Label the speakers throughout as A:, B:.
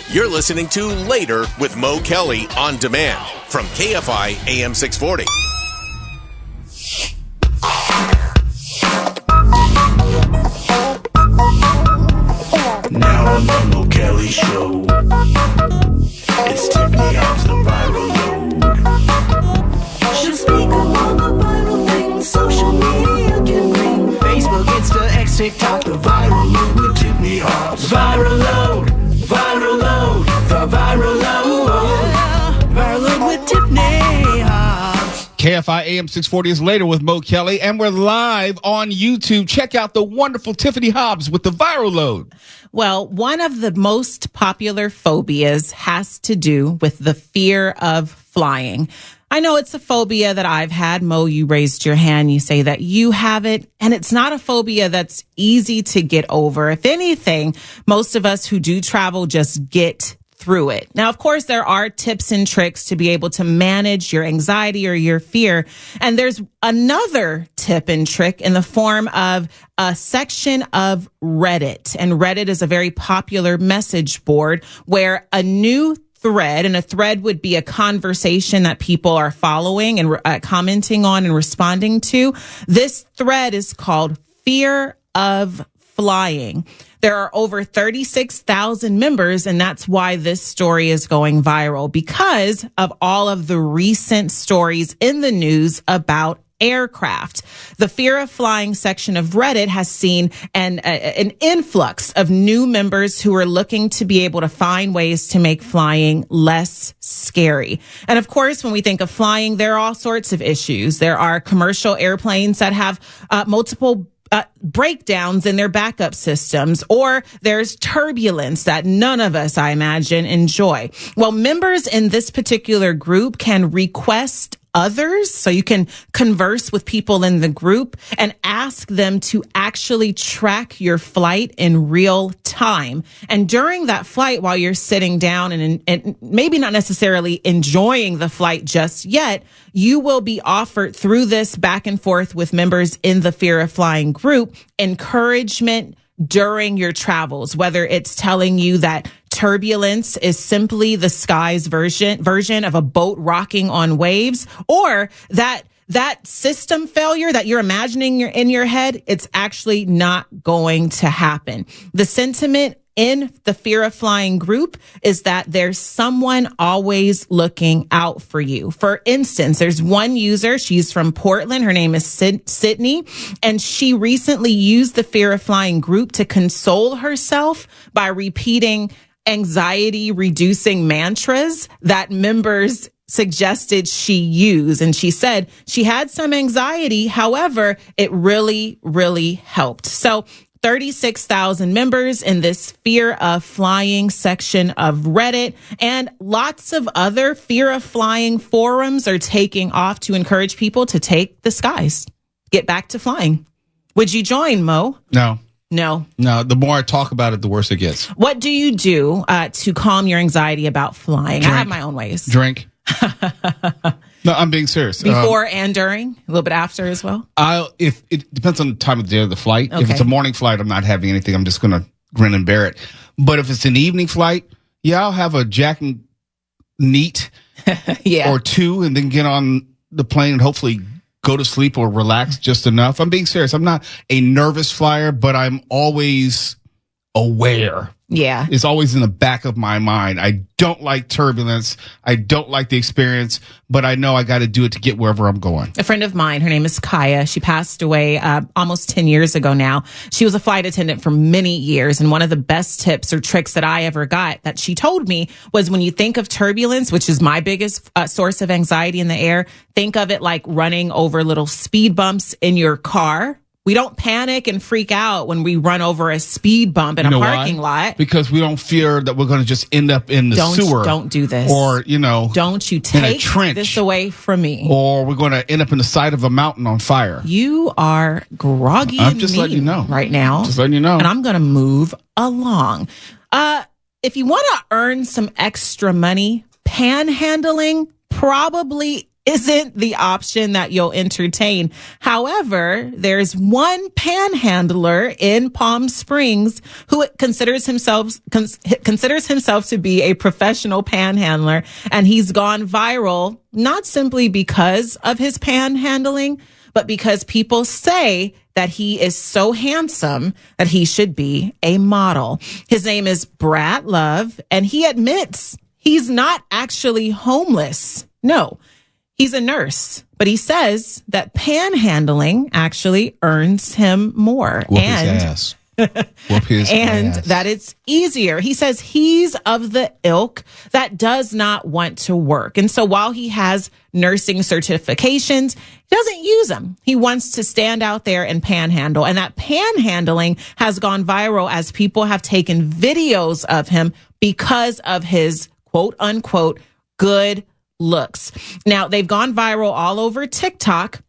A: You're listening to Later with Mo Kelly on demand from KFI AM 640.
B: Now on the Mo Kelly Show, it's Tiffany Hobbs, the viral load.
C: She'll speak of all the viral things social media can bring.
B: Facebook, Insta, X, TikTok, the viral load with Tiffany Hobbs. Viral load, viral load, the viral load.
C: Viral load with Tiffany Hobbs.
D: KFI AM 640 is Later with Mo Kelly, and we're live on YouTube. Check out the wonderful Tiffany Hobbs with the viral load.
E: Well, one of the most popular phobias has to do with the fear of flying. I know it's a phobia that I've had. Mo, you raised your hand. You say that you have it, and it's not a phobia that's easy to get over. If anything, most of us who do travel just get through it. Now, of course, there are tips and tricks to be able to manage your anxiety or your fear. And there's another tip and trick in the form of a section of Reddit. And Reddit is a very popular message board where a new thread, and a thread would be a conversation that people are following and commenting on and responding to. This thread is called Fear of Flying. There are over 36,000 members, and that's why this story is going viral, because of all of the recent stories in the news about aircraft. The Fear of Flying section of Reddit has seen an influx of new members who are looking to be able to find ways to make flying less scary. And of course, when we think of flying, there are all sorts of issues. There are commercial airplanes that have multiple breakdowns in their backup systems, or there's turbulence that none of us, I imagine, enjoy. Well, members in this particular group can request others, so you can converse with people in the group and ask them to actually track your flight in real time. And during that flight, while you're sitting down and maybe not necessarily enjoying the flight just yet, you will be offered, through this back and forth with members in the Fear of Flying group, encouragement during your travels, whether it's telling you that turbulence is simply the sky's version of a boat rocking on waves, or that system failure that you're imagining in your head, it's actually not going to happen. The sentiment in the Fear of Flying group is that there's someone always looking out for you. For instance, there's one user, she's from Portland. Her name is Sydney, and she recently used the Fear of Flying group to console herself by repeating anxiety reducing mantras that members suggested she use. And she said she had some anxiety. However, it really, really helped. So 36,000 members in this Fear of Flying section of Reddit, and lots of other Fear of Flying forums are taking off to encourage people to take the skies, get back to flying. Would you join, Mo?
D: No.
E: No.
D: The more I talk about it, the worse it gets.
E: What do you do to calm your anxiety about flying?
D: Drink.
E: I have my own ways.
D: Drink. No, I'm being serious.
E: Before and during? A little bit after as well?
D: If it depends on the time of the day of the flight.
E: Okay.
D: If it's a morning flight, I'm not having anything. I'm just going to grin and bear it. But if it's an evening flight, yeah, I'll have a Jack and Neat
E: Yeah.
D: or two, and then get on the plane and hopefully go to sleep or relax just enough. I'm being serious. I'm not a nervous flyer, but I'm always aware.
E: Yeah.
D: It's always in the back of my mind. I don't like turbulence. I don't like the experience, but I know I got to do it to get wherever I'm going.
E: A friend of mine, her name is Kaya. She passed away almost 10 years ago now. She was a flight attendant for many years. And one of the best tips or tricks that I ever got that she told me was, when you think of turbulence, which is my biggest source of anxiety in the air, think of it like running over little speed bumps in your car. We don't panic and freak out when we run over a speed bump in a parking lot.
D: Because we don't fear that we're going to just end up in the sewer.
E: Don't do this.
D: Or,
E: don't you take this away from me.
D: Or we're going to end up in the side of a mountain on fire.
E: You are groggy
D: I'm
E: and
D: just
E: mean
D: letting you know
E: right now.
D: Just letting you know.
E: And I'm going to move along. If you want to earn some extra money, panhandling probably isn't the option that you'll entertain. However, there's one panhandler in Palm Springs who considers himself to be a professional panhandler, and he's gone viral not simply because of his panhandling, but because people say that he is so handsome that he should be a model. His name is Brad Love, and he admits he's not actually homeless. No. He's a nurse, but he says that panhandling actually earns him more.
D: Whoop his ass. Whoop his
E: and
D: ass.
E: that it's easier. He says he's of the ilk that does not want to work. And so while he has nursing certifications, he doesn't use them. He wants to stand out there and panhandle. And that panhandling has gone viral as people have taken videos of him because of his quote unquote good looks. Now, they've gone viral all over TikTok,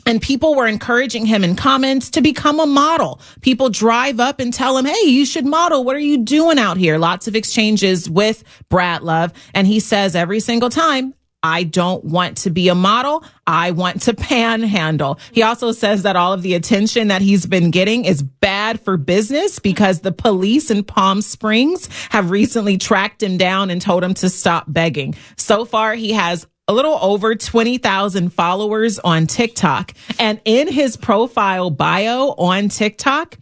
E: and people were encouraging him in comments to become a model. People drive up and tell him, hey, you should model. What are you doing out here? Lots of exchanges with Brad Love. And he says every single time, I don't want to be a model. I want to panhandle. He also says that all of the attention that he's been getting is bad for business because the police in Palm Springs have recently tracked him down and told him to stop begging. So far, he has a little over 20,000 followers on TikTok. And in his profile bio on TikTok,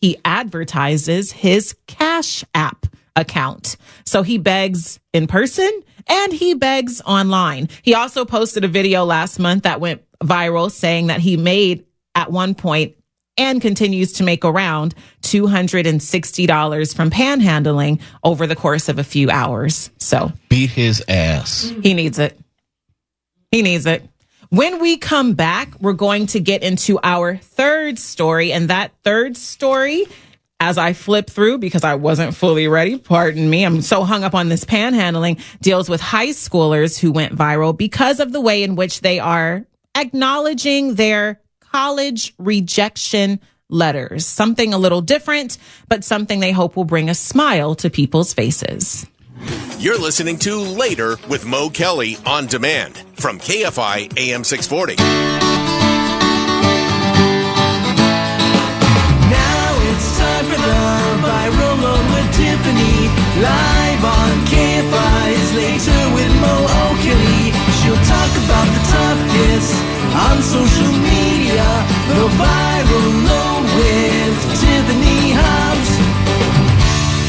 E: he advertises his Cash App account. So he begs in person and he begs online. He also posted a video last month that went viral saying that he made at one point and continues to make around $260 from panhandling over the course of a few hours. So
D: beat his ass.
E: He needs it. He needs it. When we come back, we're going to get into our third story. And that third story, as I flip through, because I wasn't fully ready, pardon me, I'm so hung up on this panhandling, deals with high schoolers who went viral because of the way in which they are acknowledging their college rejection letters. Something a little different, but something they hope will bring a smile to people's faces.
A: You're listening to Later with Mo Kelly on demand from KFI AM 640.
B: Now it's time for the viral load with Tiffany. Live on KFI's Later with Mo Kelly. She'll talk about the topics on social media. The viral load with Tiffany Hobbs.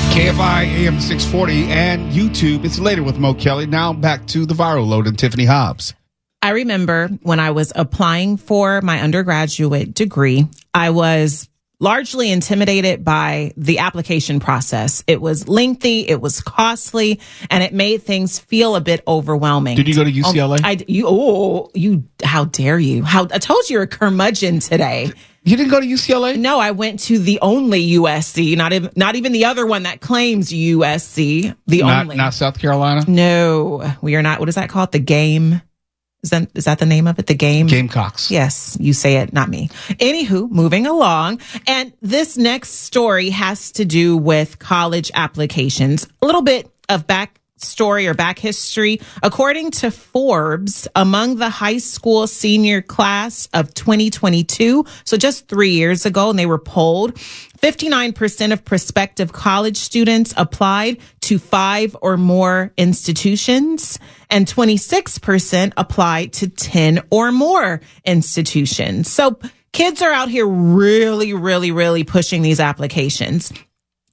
D: KFI AM 640 and YouTube. It's Later with Mo Kelly. Now back to the viral load and Tiffany Hobbs.
E: I remember when I was applying for my undergraduate degree, I was largely intimidated by the application process. It was lengthy, it was costly, and it made things feel a bit overwhelming.
D: Did you go to UCLA?
E: How dare you? I told you you're a curmudgeon today.
D: You didn't go to UCLA?
E: No, I went to the only USC, not even the other one that claims USC, only.
D: Not South Carolina?
E: No, we are not. What is that called? The Game? Is that the name of it? The Game?
D: Gamecocks.
E: Yes, you say it, not me. Anywho, moving along. And this next story has to do with college applications. A little bit of backstory or back history. According to Forbes, among the high school senior class of 2022, so just 3 years ago, and they were polled, 59% of prospective college students applied to 5 or more institutions, and 26% applied to 10 or more institutions. So kids are out here really, really, really pushing these applications.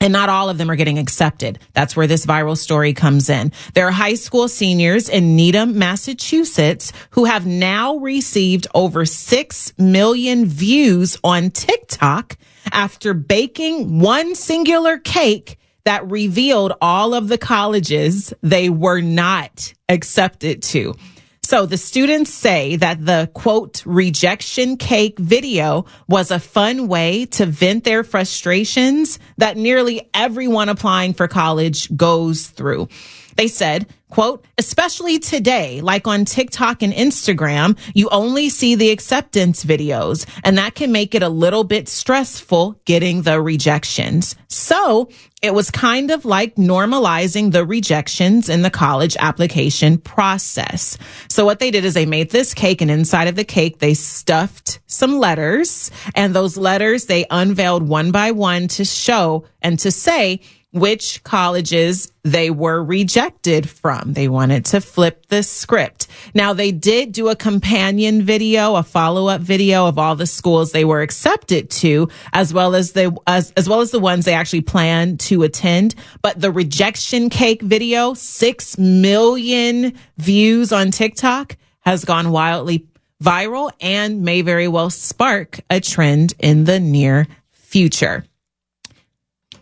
E: And not all of them are getting accepted. That's where this viral story comes in. There are high school seniors in Needham, Massachusetts, who have now received over 6 million views on TikTok after baking one singular cake that revealed all of the colleges they were not accepted to. So the students say that the, quote, rejection cake video was a fun way to vent their frustrations that nearly everyone applying for college goes through. They said Quote, especially today, like on TikTok and Instagram, you only see the acceptance videos, and that can make it a little bit stressful getting the rejections. So it was kind of like normalizing the rejections in the college application process. So what they did is they made this cake, and inside of the cake, they stuffed some letters, and those letters they unveiled one by one to show and to say which colleges they were rejected from. They wanted to flip the script. Now, they did do a companion video, a follow-up video of all the schools they were accepted to, as well as the ones they actually planned to attend. But the rejection cake video, 6 million views on TikTok, has gone wildly viral and may very well spark a trend in the near future.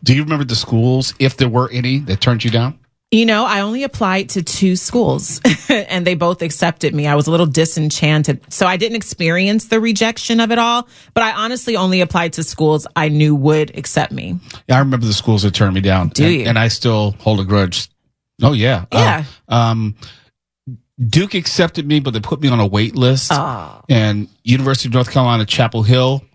D: Do you remember the schools, if there were any, that turned you down?
E: You know, I only applied to 2 schools and they both accepted me. I was a little disenchanted. So I didn't experience the rejection of it all, but I honestly only applied to schools I knew would accept me.
D: Yeah, I remember the schools that turned me down.
E: Do you?
D: And I still hold a grudge. Oh, yeah.
E: Yeah.
D: Duke accepted me, but they put me on a wait list. And University of North Carolina, Chapel Hill,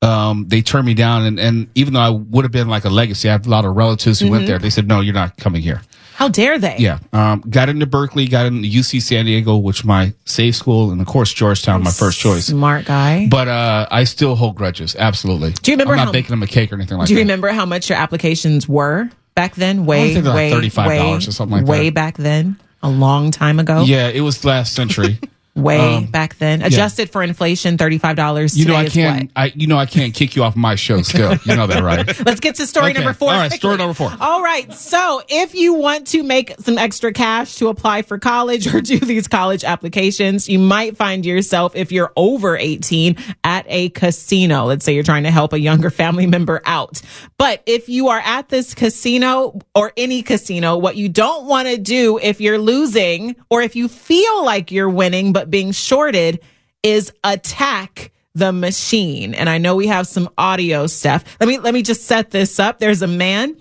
D: they turned me down. And even though I would have been like a legacy, I have a lot of relatives who went there. They said, no, you're not coming here.
E: How dare they?
D: Yeah. Got into Berkeley, got into UC San Diego, which my safe school, and of course, Georgetown, my first choice.
E: Smart guy.
D: But I still hold grudges. Absolutely.
E: Do you remember
D: I'm not baking them a cake or anything like that.
E: Do you remember how much your applications were back then?
D: I think they're like $35 or something like that.
E: Way back then? A long time ago?
D: Yeah, it was last century.
E: Way back then. Adjusted for inflation, $35
D: You know,
E: today
D: I can't kick you off my show still. You know that, right?
E: Let's get to story number 4.
D: All right, story number 4.
E: All right. So if you want to make some extra cash to apply for college or do these college applications, you might find yourself, if you're over 18, at a casino. Let's say you're trying to help a younger family member out. But if you are at this casino or any casino, what you don't want to do if you're losing or if you feel like you're winning but being shorted is attack the machine. And I know we have some audio stuff. Let me just set this up. There's a man.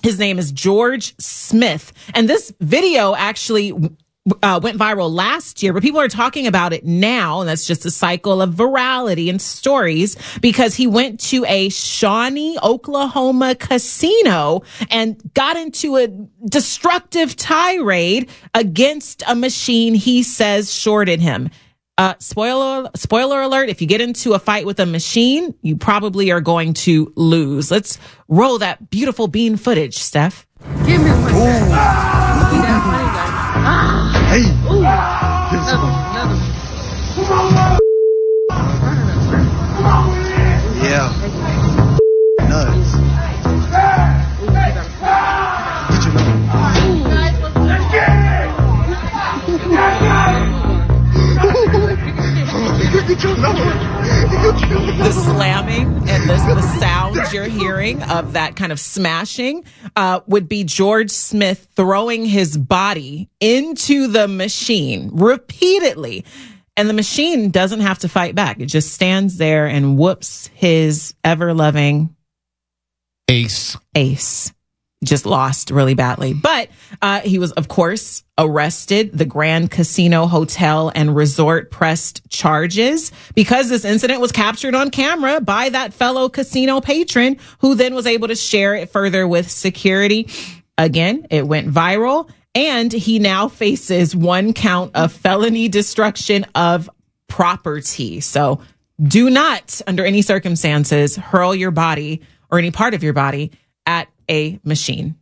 E: His name is George Smith. And this video actually went viral last year, but people are talking about it now. And that's just a cycle of virality and stories because he went to a Shawnee, Oklahoma casino and got into a destructive tirade against a machine he says shorted him. Spoiler alert, if you get into a fight with a machine, you probably are going to lose. Let's roll that beautiful bean footage, Steph.
F: Give me one. Hey.
B: Yeah. Nuts. Get your
E: The slamming and the sounds you're hearing of that kind of smashing would be George Smith throwing his body into the machine repeatedly. And the machine doesn't have to fight back. It just stands there and whoops his ever-loving
D: Ace.
E: Just lost really badly. But he was, of course, arrested. The Grand Casino Hotel and Resort pressed charges because this incident was captured on camera by that fellow casino patron who then was able to share it further with security. Again, it went viral and he now faces 1 count of felony destruction of property. So do not, under any circumstances, hurl your body or any part of your body at a machine.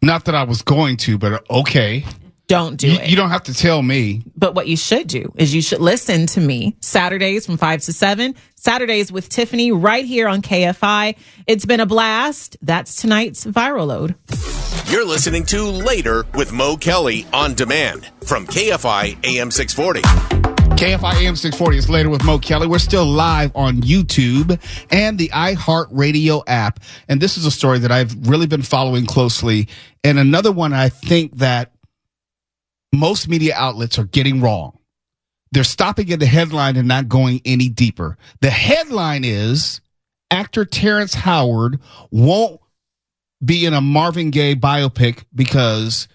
D: Not that I was going to, but okay.
E: Don't do it.
D: You don't have to tell me.
E: But what you should do is you should listen to me Saturdays from 5 to 7, Saturdays with Tiffany right here on KFI. It's been a blast. That's tonight's Viral Load.
A: You're listening to Later with Mo Kelly on demand from KFI AM 640.
D: KFI AM 640 is Later with Mo Kelly. We're still live on YouTube and the iHeartRadio app. And this is a story that I've really been following closely. And another one I think that most media outlets are getting wrong. They're stopping at the headline and not going any deeper. The headline is actor Terrence Howard won't be in a Marvin Gaye biopic because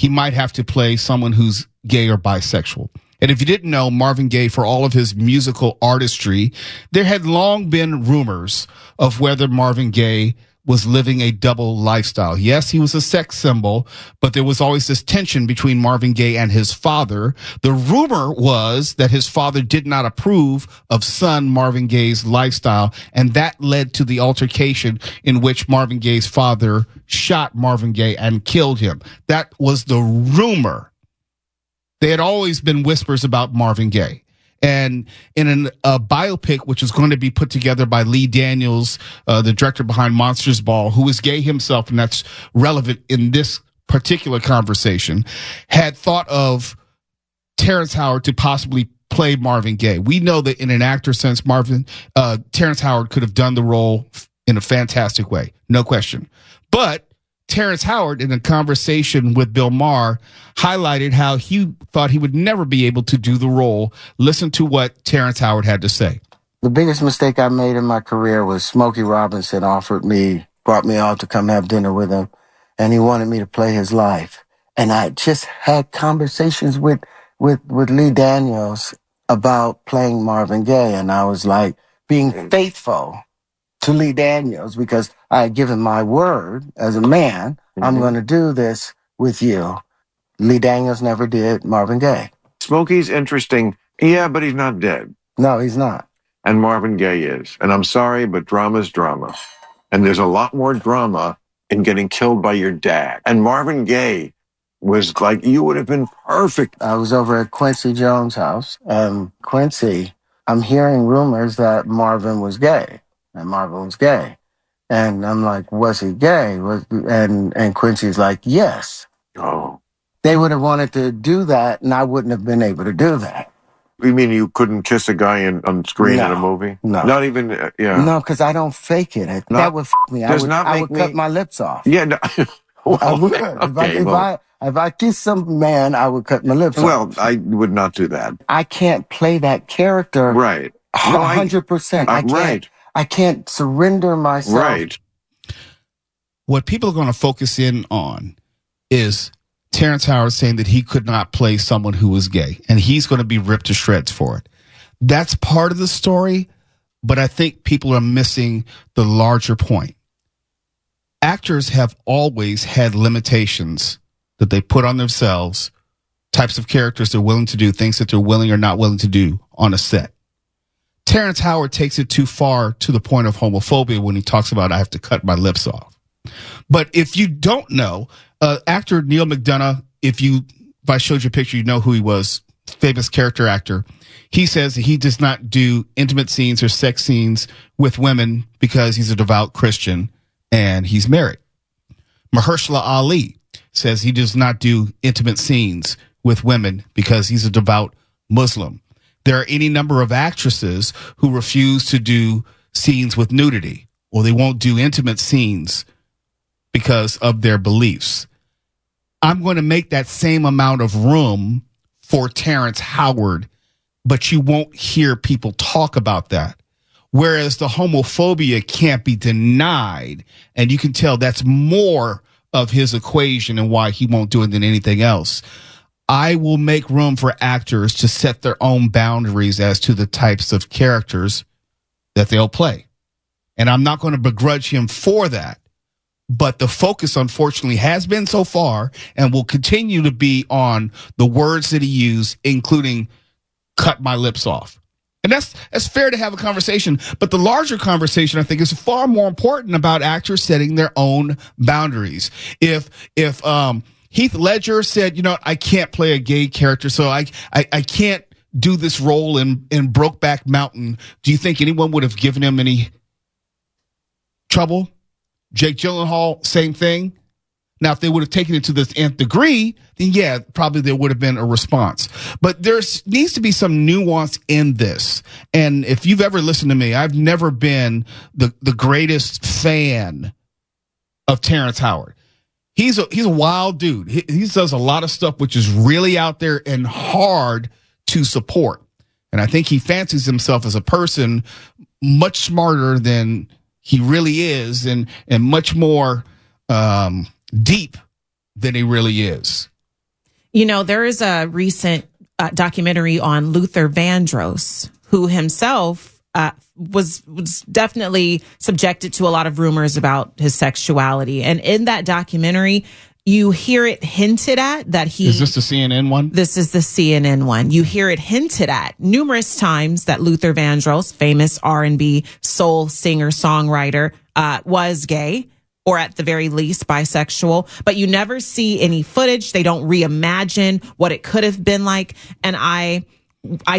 D: he might have to play someone who's gay or bisexual. And if you didn't know, Marvin Gaye, for all of his musical artistry, there had long been rumors of whether Marvin Gaye was living a double lifestyle. Yes, he was a sex symbol, but there was always this tension between Marvin Gaye and his father. The rumor was that his father did not approve of son Marvin Gaye's lifestyle, and that led to the altercation in which Marvin Gaye's father shot Marvin Gaye and killed him. That was the rumor. There had always been whispers about Marvin Gaye. And in a biopic, which is going to be put together by Lee Daniels, the director behind Monsters Ball, who is gay himself, and that's relevant in this particular conversation, had thought of Terrence Howard to possibly play Marvin Gaye. We know that in an actor sense, Terrence Howard could have done the role in a fantastic way, no question. But Terrence Howard, in a conversation with Bill Maher, highlighted how he thought he would never be able to do the role. Listen to what Terrence Howard had to say.
G: The biggest mistake I made in my career was Smokey Robinson brought me out to come have dinner with him, and he wanted me to play his life. And I just had conversations with Lee Daniels about playing Marvin Gaye, and I was like being faithful to Lee Daniels because I had given my word as a man, I'm going to do this with you. Lee Daniels never did Marvin Gaye.
H: Smokey's interesting. Yeah, but he's not dead.
G: No, he's not.
H: And Marvin Gaye is. And I'm sorry, but drama's drama. And there's a lot more drama in getting killed by your dad. And Marvin Gaye was like, you would have been perfect.
G: I was over at Quincy Jones' house, and Quincy, I'm hearing rumors that Marvin was gay. And Marvin was gay. And I'm like, was he gay? And Quincy's like, yes.
H: Oh.
G: They would have wanted to do that, and I wouldn't have been able to do that.
H: You mean you couldn't kiss a guy on screen in a movie?
G: No.
H: Not even, yeah.
G: No, because I don't fake it. That would me. I would cut my lips off.
H: Yeah. No. Well,
G: I would.
H: Okay,
G: if I kiss some man, I would cut my lips off.
H: Well, I would not do that.
G: I can't play that character.
H: Right.
G: 100%. I can't surrender myself.
H: Right.
D: What people are going to focus in on is Terrence Howard saying that he could not play someone who was gay, and he's going to be ripped to shreds for it. That's part of the story, but I think people are missing the larger point. Actors have always had limitations that they put on themselves, types of characters they're willing to do, things that they're willing or not willing to do on a set. Terrence Howard takes it too far to the point of homophobia when he talks about, I have to cut my lips off. But if you don't know, actor Neil McDonough, if I showed you a picture, you know who he was, famous character actor. He says that he does not do intimate scenes or sex scenes with women because he's a devout Christian and he's married. Mahershala Ali says he does not do intimate scenes with women because he's a devout Muslim. There are any number of actresses who refuse to do scenes with nudity, or they won't do intimate scenes because of their beliefs. I'm going to make that same amount of room for Terrence Howard, but you won't hear people talk about that. Whereas the homophobia can't be denied, and you can tell that's more of his equation and why he won't do it than anything else. I will make room for actors to set their own boundaries as to the types of characters that they'll play. And I'm not going to begrudge him for that. But the focus, unfortunately, has been so far and will continue to be on the words that he used, including cut my lips off. And that's fair to have a conversation. But the larger conversation, I think, is far more important about actors setting their own boundaries. If Heath Ledger said, I can't play a gay character, so I can't do this role in Brokeback Mountain, do you think anyone would have given him any trouble? Jake Gyllenhaal, same thing. Now, if they would have taken it to this nth degree, then yeah, probably there would have been a response. But there needs to be some nuance in this. And if you've ever listened to me, I've never been the greatest fan of Terrence Howard. He's a wild dude. He does a lot of stuff which is really out there and hard to support. And I think he fancies himself as a person much smarter than he really is, and much more deep than he really is.
E: You know, there is a recent documentary on Luther Vandross, who himself was definitely subjected to a lot of rumors about his sexuality. And in that documentary, you hear it hinted at that he...
D: Is this the CNN one?
E: This is the CNN one. You hear it hinted at numerous times that Luther Vandross, famous R&B soul singer-songwriter, was gay, or at the very least bisexual, but you never see any footage. They don't reimagine what it could have been like. And I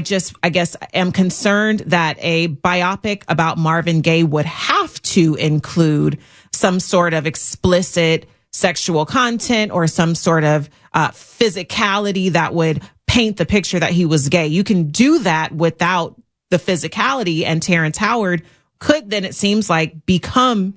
E: guess am concerned that a biopic about Marvin Gaye would have to include some sort of explicit sexual content or some sort of physicality that would paint the picture that he was gay. You can do that without the physicality, and Terrence Howard could then, it seems like, become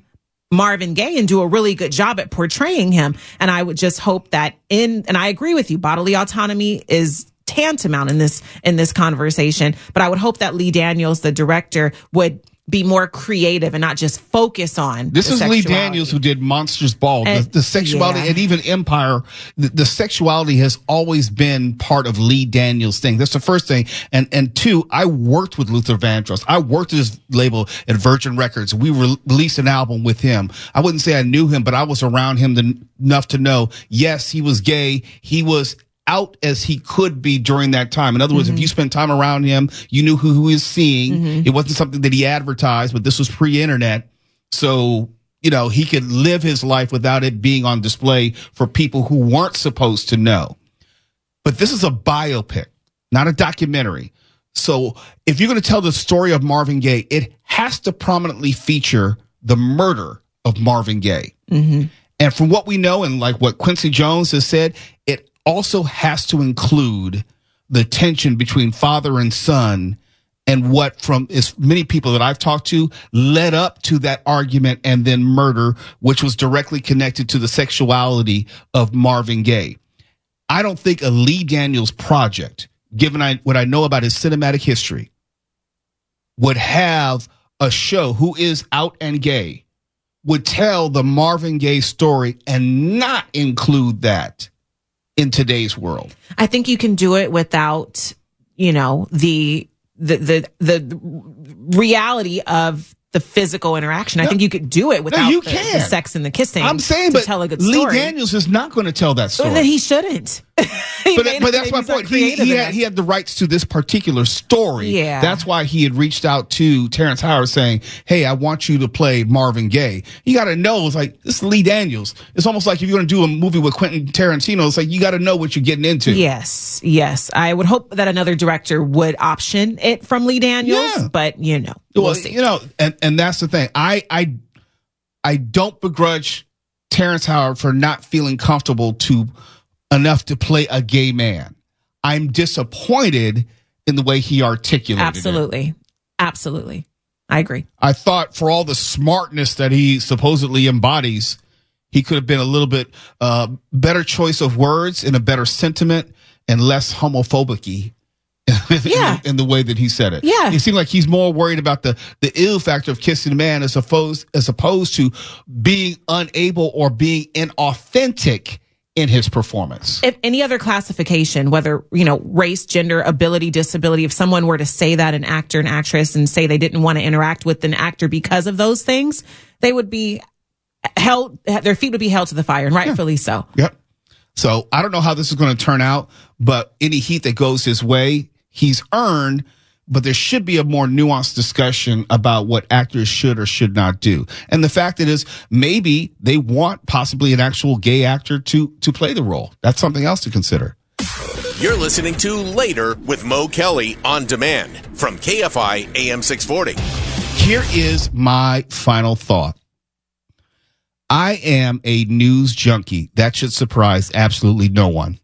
E: Marvin Gaye and do a really good job at portraying him. And I would just hope that and I agree with you, bodily autonomy is tantamount in this conversation, but I would hope that Lee Daniels, the director, would be more creative and not just focus on
D: this is
E: sexuality.
D: Lee Daniels, who did Monsters Ball. The sexuality, and even Empire, the sexuality has always been part of Lee Daniels' thing. That's the first thing. And two, I worked with Luther Vandross. I worked at his label at Virgin Records. We released an album with him. I wouldn't say I knew him, but I was around him enough to know, yes, he was gay. He was out as he could be during that time. In other words, if you spent time around him, you knew who he was seeing. It wasn't something that he advertised, but this was pre-internet. So, you know, he could live his life without it being on display for people who weren't supposed to know. But this is a biopic, not a documentary. So if you're going to tell the story of Marvin Gaye, it has to prominently feature the murder of Marvin Gaye. And from what we know, and like what Quincy Jones has said, it also has to include the tension between father and son, and what, from as many people that I've talked to, led up to that argument and then murder, which was directly connected to the sexuality of Marvin Gaye. I don't think a Lee Daniels project, given what I know about his cinematic history, would have a show who is out and gay, would tell the Marvin Gaye story and not include that in today's world.
E: I think you can do it without, you know, the reality of the physical interaction. I think you could do it without the sex and the kissing.
D: I'm saying, but tell a good story. Lee Daniels is not going to tell that story.
E: Well, then he shouldn't.
D: But that's my point. He had the rights to this particular story.
E: Yeah.
D: That's why he had reached out to Terrence Howard saying, hey, I want you to play Marvin Gaye. You got to know, it's like, this is Lee Daniels. It's almost like if you're going to do a movie with Quentin Tarantino, it's like, you got to know what you're getting into.
E: Yes. I would hope that another director would option it from Lee Daniels, but you know, we'll see.
D: You know, and that's the thing. I don't begrudge Terrence Howard for not feeling comfortable enough to play a gay man. I'm disappointed in the way he articulated it. Absolutely. I agree. I thought for all the smartness that he supposedly embodies, he could have been a little bit better choice of words and a better sentiment and less homophobic-y in the way that he said it. Yeah. It seemed like he's more worried about the ill factor of kissing a man as opposed to being unable or being inauthentic in his performance. If any other classification, whether, you know, race, gender, ability, disability, if someone were to say that an actor and actress and say they didn't want to interact with an actor because of those things, they would be held, their feet would be held to the fire, and rightfully so. Yep. So I don't know how this is going to turn out, but any heat that goes his way, he's earned. But there should be a more nuanced discussion about what actors should or should not do. And the fact is, maybe they want possibly an actual gay actor to play the role. That's something else to consider.
A: You're listening to Later with Mo Kelly on demand from KFI AM 640.
D: Here is my final thought. I am a news junkie. That should surprise absolutely no one.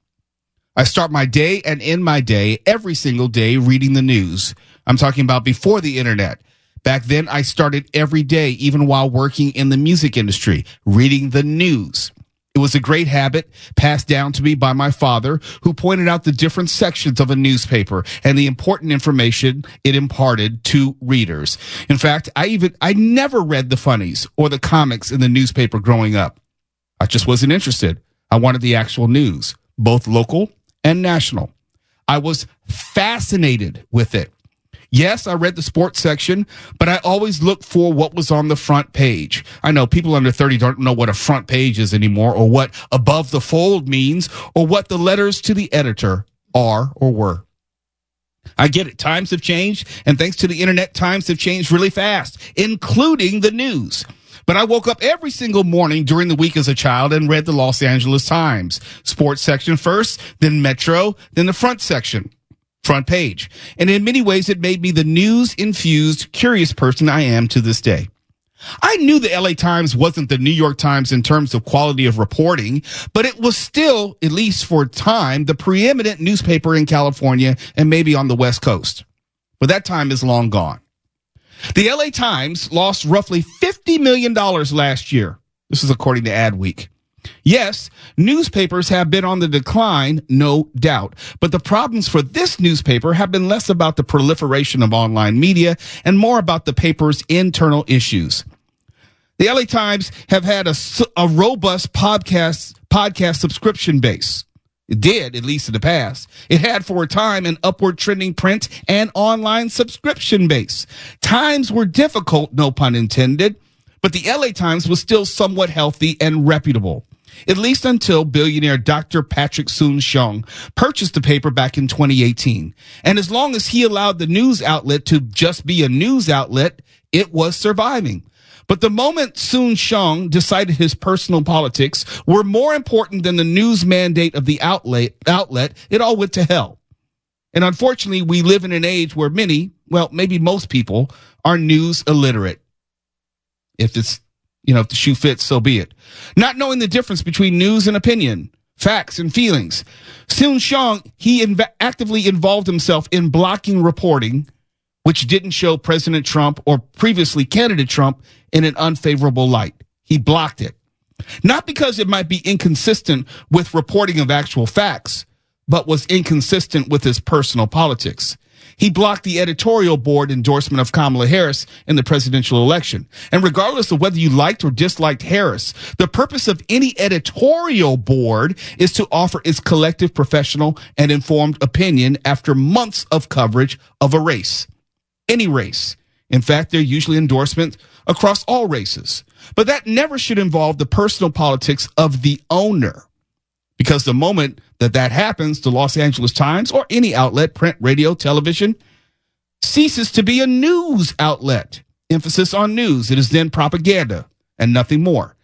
D: I start my day and end my day every single day reading the news. I'm talking about before the internet. Back then, I started every day, even while working in the music industry, reading the news. It was a great habit passed down to me by my father, who pointed out the different sections of a newspaper and the important information it imparted to readers. In fact, I never read the funnies or the comics in the newspaper growing up. I just wasn't interested. I wanted the actual news, both local and national. I was fascinated with it. Yes, I read the sports section, but I always looked for what was on the front page. I know people under 30 don't know what a front page is anymore, or what above the fold means, or what the letters to the editor are or were. I get it. Times have changed, and thanks to the internet, times have changed really fast, including the news. But I woke up every single morning during the week as a child and read the Los Angeles Times. Sports section first, then Metro, then the front section. Front page. And in many ways, it made me the news-infused, curious person I am to this day. I knew the LA Times wasn't the New York Times in terms of quality of reporting, but it was still, at least for a time, the preeminent newspaper in California and maybe on the West Coast. But that time is long gone. The LA Times lost roughly $50 million last year. This is according to Adweek. Yes, newspapers have been on the decline, no doubt. But the problems for this newspaper have been less about the proliferation of online media and more about the paper's internal issues. The LA Times have had a robust podcast subscription base. It did, at least in the past. It had for a time an upward trending print and online subscription base. Times were difficult, no pun intended, but the LA Times was still somewhat healthy and reputable. At least until billionaire Dr. Patrick Soon-Shiong purchased the paper back in 2018. And as long as he allowed the news outlet to just be a news outlet, it was surviving. But the moment Soon-Shiong decided his personal politics were more important than the news mandate of the outlet, it all went to hell. And unfortunately, we live in an age where many, well, maybe most people, are news illiterate. If the shoe fits, so be it. Not knowing the difference between news and opinion, facts and feelings. Soon-Shiong, he actively involved himself in blocking reporting, which didn't show President Trump or previously candidate Trump in an unfavorable light. He blocked it. Not because it might be inconsistent with reporting of actual facts, but was inconsistent with his personal politics. He blocked the editorial board endorsement of Kamala Harris in the presidential election. And regardless of whether you liked or disliked Harris, the purpose of any editorial board is to offer its collective professional and informed opinion after months of coverage of a race. Any race. In fact, they're usually endorsements across all races. But that never should involve the personal politics of the owner. Because the moment that happens, the Los Angeles Times or any outlet, print, radio, television, ceases to be a news outlet. Emphasis on news. It is then propaganda and nothing more.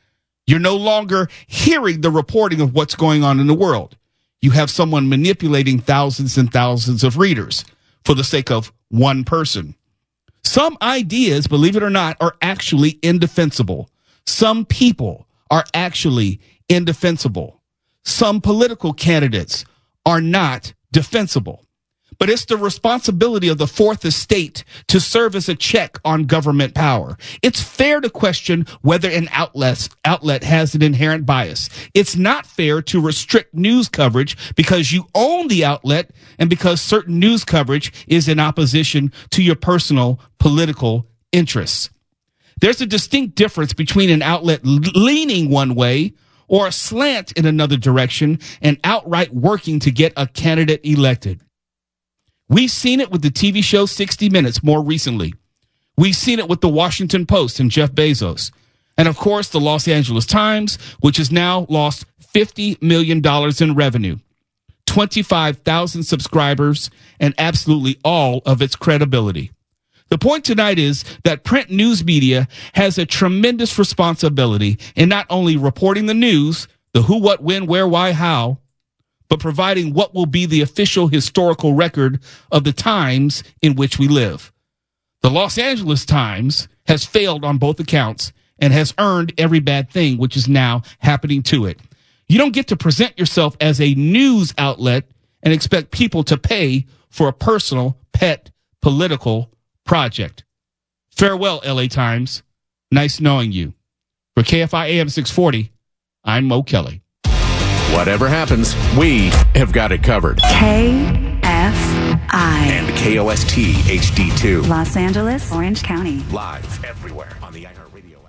D: You're no longer hearing the reporting of what's going on in the world. You have someone manipulating thousands and thousands of readers for the sake of one person. Some ideas, believe it or not, are actually indefensible. Some people are actually indefensible. Some political candidates are not defensible. But it's the responsibility of the fourth estate to serve as a check on government power. It's fair to question whether an outlet has an inherent bias. It's not fair to restrict news coverage because you own the outlet and because certain news coverage is in opposition to your personal political interests. There's a distinct difference between an outlet leaning one way or a slant in another direction and outright working to get a candidate elected. We've seen it with the TV show 60 Minutes more recently. We've seen it with the Washington Post and Jeff Bezos. And of course, the Los Angeles Times, which has now lost $50 million in revenue, 25,000 subscribers, and absolutely all of its credibility. The point tonight is that print news media has a tremendous responsibility in not only reporting the news, the who, what, when, where, why, how, but providing what will be the official historical record of the times in which we live. The Los Angeles Times has failed on both accounts and has earned every bad thing which is now happening to it. You don't get to present yourself as a news outlet and expect people to pay for a personal, pet, political project. Farewell, LA Times. Nice knowing you. For KFI AM 640, I'm Mo Kelly.
A: Whatever happens, we have got it covered.
I: KFI.
A: And KOST HD2.
I: Los Angeles, Orange County.
A: Live everywhere on the iHeartRadio app.